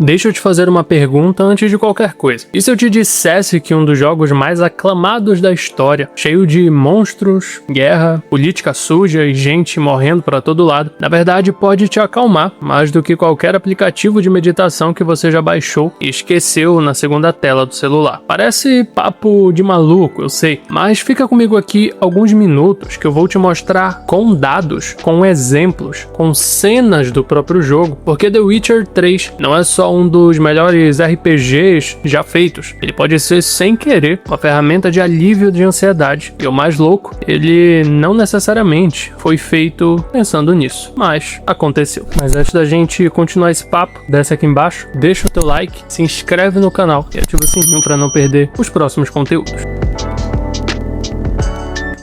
Deixa eu te fazer uma pergunta antes de qualquer coisa. E se eu te dissesse que um dos jogos mais aclamados da história, cheio de monstros, guerra, política suja e gente morrendo pra todo lado, na verdade pode te acalmar mais do que qualquer aplicativo de meditação que você já baixou e esqueceu na segunda tela do celular? Parece papo de maluco, eu sei, mas fica comigo aqui alguns minutos que eu vou te mostrar com dados, com exemplos, com cenas do próprio jogo, porque The Witcher 3 não é só um dos melhores RPGs já feitos. Ele pode ser, sem querer, uma ferramenta de alívio de ansiedade. E o mais louco, ele não necessariamente foi feito pensando nisso, mas aconteceu. Mas antes da gente continuar esse papo, desce aqui embaixo, deixa o teu like, se inscreve no canal e ativa o sininho para não perder os próximos conteúdos.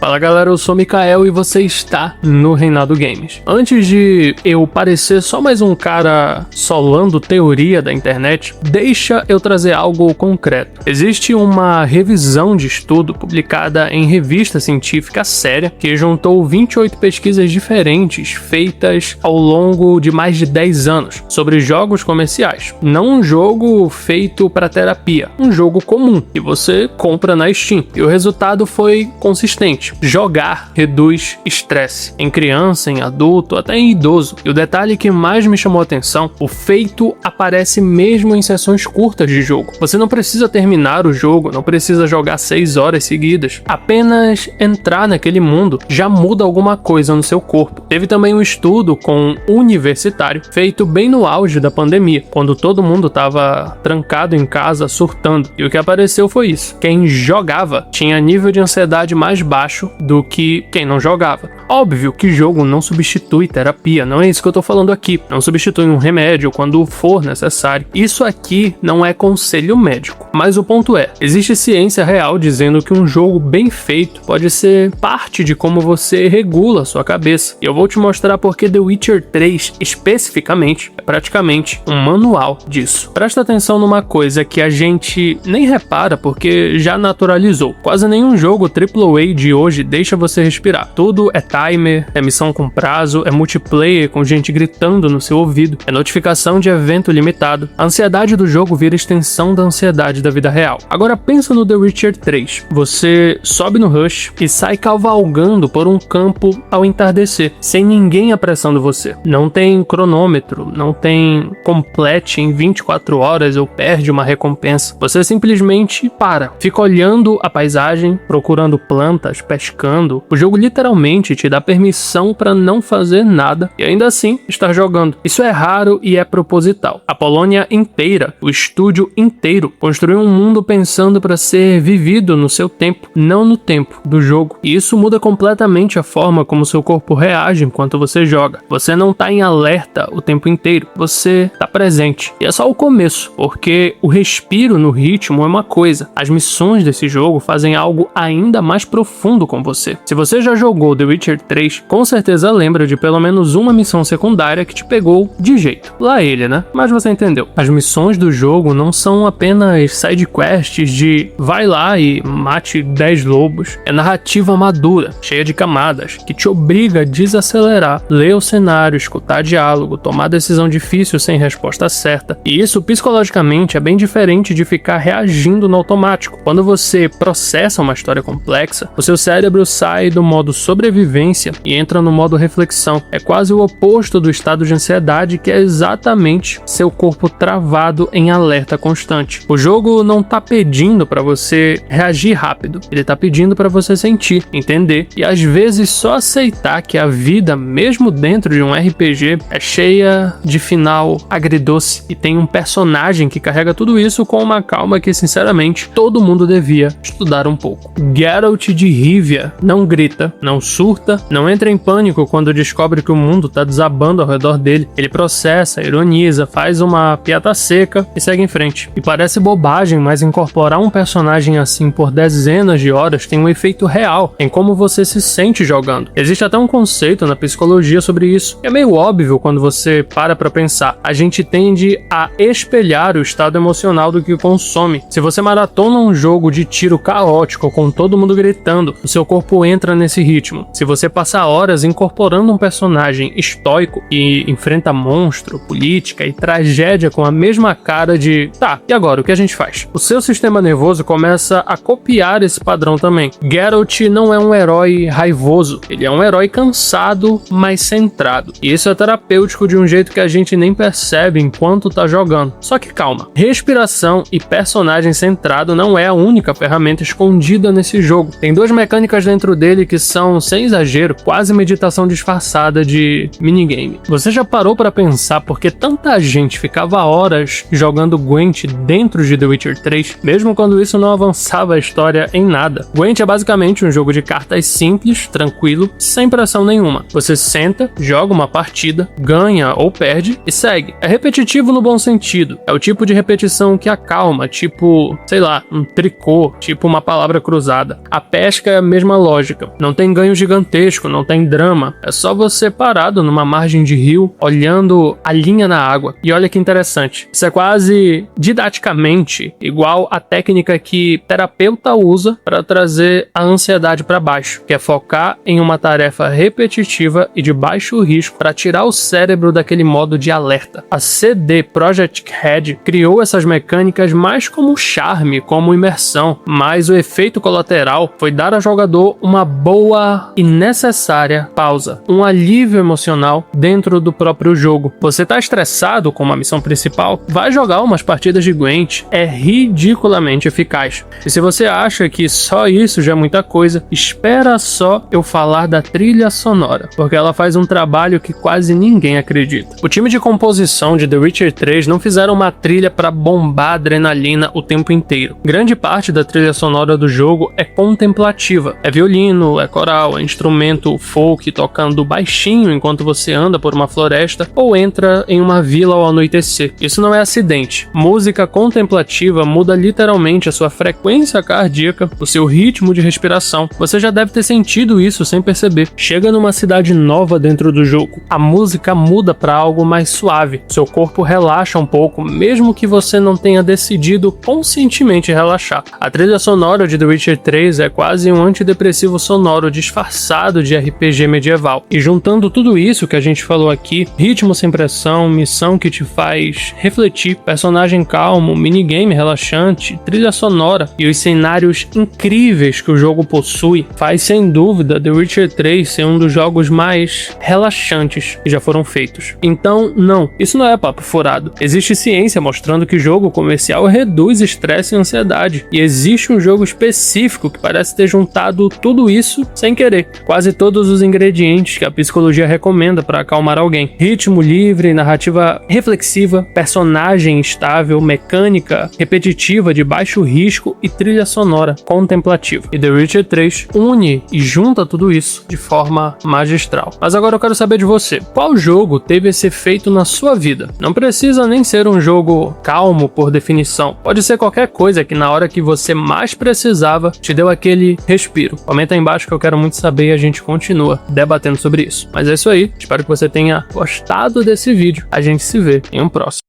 Fala galera, eu sou Mikael e você está no Reinado Games. Antes de eu parecer só mais um cara solando teoria da internet, deixa eu trazer algo concreto. Existe uma revisão de estudo publicada em revista científica séria que juntou 28 pesquisas diferentes feitas ao longo de mais de 10 anos sobre jogos comerciais. Não um jogo feito para terapia, um jogo comum que você compra na Steam. E o resultado foi consistente. Jogar reduz estresse em criança, em adulto, até em idoso. E o detalhe que mais me chamou a atenção, o feito aparece mesmo em sessões curtas de jogo. Você não precisa terminar o jogo, não precisa jogar 6 horas seguidas. Apenas entrar naquele mundo já muda alguma coisa no seu corpo. Teve também um estudo com um universitário feito bem no auge da pandemia, quando todo mundo estava trancado em casa, surtando. E o que apareceu foi isso. Quem jogava tinha nível de ansiedade mais baixo do que quem não jogava. Óbvio que jogo não substitui terapia, não é isso que eu tô falando aqui. Não substitui um remédio quando for necessário. Isso aqui não é conselho médico. Mas o ponto é, existe ciência real dizendo que um jogo bem feito pode ser parte de como você regula a sua cabeça. E eu vou te mostrar porque The Witcher 3, especificamente, é praticamente um manual disso. Presta atenção numa coisa que a gente nem repara porque já naturalizou. Quase nenhum jogo AAA de hoje deixa você respirar. Tudo é timer, é missão com prazo, é multiplayer com gente gritando no seu ouvido, é notificação de evento limitado. A ansiedade do jogo vira extensão da ansiedade da vida real. Agora pensa no The Witcher 3. Você sobe no rush e sai cavalgando por um campo ao entardecer, sem ninguém apressando você. Não tem cronômetro, não tem complete em 24 horas ou perde uma recompensa. Você simplesmente para, fica olhando a paisagem, procurando plantas, pescando. O jogo literalmente te dá permissão para não fazer nada e ainda assim estar jogando. Isso é raro e é proposital. A Polônia inteira, o estúdio inteiro, construiu um mundo pensando para ser vivido no seu tempo, não no tempo do jogo. E isso muda completamente a forma como seu corpo reage enquanto você joga. Você não tá em alerta o tempo inteiro, você tá presente. E é só o começo, porque o respiro no ritmo é uma coisa. As missões desse jogo fazem algo ainda mais profundo com você. Se você já jogou The Witcher 3, com certeza lembra de pelo menos uma missão secundária que te pegou de jeito. Lá ele, né? Mas você entendeu. As missões do jogo não são apenas side quests de vai lá e mate 10 lobos. É narrativa madura, cheia de camadas, que te obriga a desacelerar, ler o cenário, escutar diálogo, tomar decisão difícil sem resposta certa. E isso psicologicamente é bem diferente de ficar reagindo no automático. Quando você processa uma história complexa, o seu cérebro sai do modo sobrevivência e entra no modo reflexão. É quase o oposto do estado de ansiedade, que é exatamente seu corpo travado em alerta constante. O jogo não tá pedindo para você reagir rápido, ele tá pedindo para você sentir, entender e às vezes só aceitar que a vida, mesmo dentro de um RPG, é cheia de final agridoce e tem um personagem que carrega tudo isso com uma calma que sinceramente todo mundo devia estudar um pouco. Geralt de Rivia não grita, não surta, não entra em pânico quando descobre que o mundo tá desabando ao redor dele. Ele processa, ironiza, faz uma piada seca e segue em frente. E parece bobagem modelagem, mas incorporar um personagem assim por dezenas de horas tem um efeito real em como você se sente jogando. Existe até um conceito na psicologia sobre isso. É meio óbvio quando você para pra pensar. A gente tende a espelhar o estado emocional do que consome. Se você maratona um jogo de tiro caótico com todo mundo gritando, o seu corpo entra nesse ritmo. Se você passa horas incorporando um personagem estoico e enfrenta monstro, política e tragédia com a mesma cara de tá, e agora, o que a gente faz? O seu sistema nervoso começa a copiar esse padrão também. Geralt não é um herói raivoso, ele é um herói cansado, mas centrado. E isso é terapêutico de um jeito que a gente nem percebe enquanto tá jogando. Só que calma, respiração e personagem centrado não é a única ferramenta escondida nesse jogo. Tem duas mecânicas dentro dele que são, sem exagero, quase meditação disfarçada de minigame. Você já parou pra pensar por que tanta gente ficava horas jogando Gwent dentro de The Witcher 3, mesmo quando isso não avançava a história em nada? Gwent é basicamente um jogo de cartas simples, tranquilo, sem pressão nenhuma. Você senta, joga uma partida, ganha ou perde e segue. É repetitivo no bom sentido. É o tipo de repetição que acalma, tipo, sei lá, um tricô, tipo uma palavra cruzada. A pesca é a mesma lógica. Não tem ganho gigantesco, não tem drama. É só você parado numa margem de rio, olhando a linha na água. E olha que interessante. Isso é quase didaticamente igual à técnica que terapeuta usa para trazer a ansiedade para baixo, que é focar em uma tarefa repetitiva e de baixo risco para tirar o cérebro daquele modo de alerta. A CD Projekt Red criou essas mecânicas mais como charme, como imersão, mas o efeito colateral foi dar ao jogador uma boa e necessária pausa, um alívio emocional dentro do próprio jogo. Você tá estressado com uma missão principal? Vai jogar umas partidas de Gwent, é ridiculamente eficaz. E se você acha que só isso já é muita coisa, espera só eu falar da trilha sonora, porque ela faz um trabalho que quase ninguém acredita. O time de composição de The Witcher 3 não fizeram uma trilha para bombar adrenalina o tempo inteiro. Grande parte da trilha sonora do jogo é contemplativa. É violino, é coral, é instrumento folk tocando baixinho enquanto você anda por uma floresta ou entra em uma vila ao anoitecer. Isso não é acidente. Música contemplativa muda literalmente a sua frequência cardíaca, o seu ritmo de respiração. Você já deve ter sentido isso sem perceber. Chega numa cidade nova dentro do jogo, a música muda para algo mais suave. Seu corpo relaxa um pouco, mesmo que você não tenha decidido conscientemente relaxar. A trilha sonora de The Witcher 3 é quase um antidepressivo sonoro disfarçado de RPG medieval. E juntando tudo isso que a gente falou aqui, ritmo sem pressão, missão que te faz refletir, personagem calmo, minigame relaxante, trilha sonora e os cenários incríveis que o jogo possui, faz sem dúvida The Witcher 3 ser um dos jogos mais relaxantes que já foram feitos. Então, não, isso não é papo furado. Existe ciência mostrando que jogo comercial reduz estresse e ansiedade, e existe um jogo específico que parece ter juntado tudo isso sem querer. Quase todos os ingredientes que a psicologia recomenda para acalmar alguém. Ritmo livre, narrativa reflexiva, personagem estável, mecânica repetitiva de baixo risco e trilha sonora contemplativa. E The Witcher 3 une e junta tudo isso de forma magistral. Mas agora eu quero saber de você. Qual jogo teve esse efeito na sua vida? Não precisa nem ser um jogo calmo por definição. Pode ser qualquer coisa que na hora que você mais precisava te deu aquele respiro. Comenta aí embaixo que eu quero muito saber e a gente continua debatendo sobre isso. Mas é isso aí. Espero que você tenha gostado desse vídeo. A gente se vê em um próximo.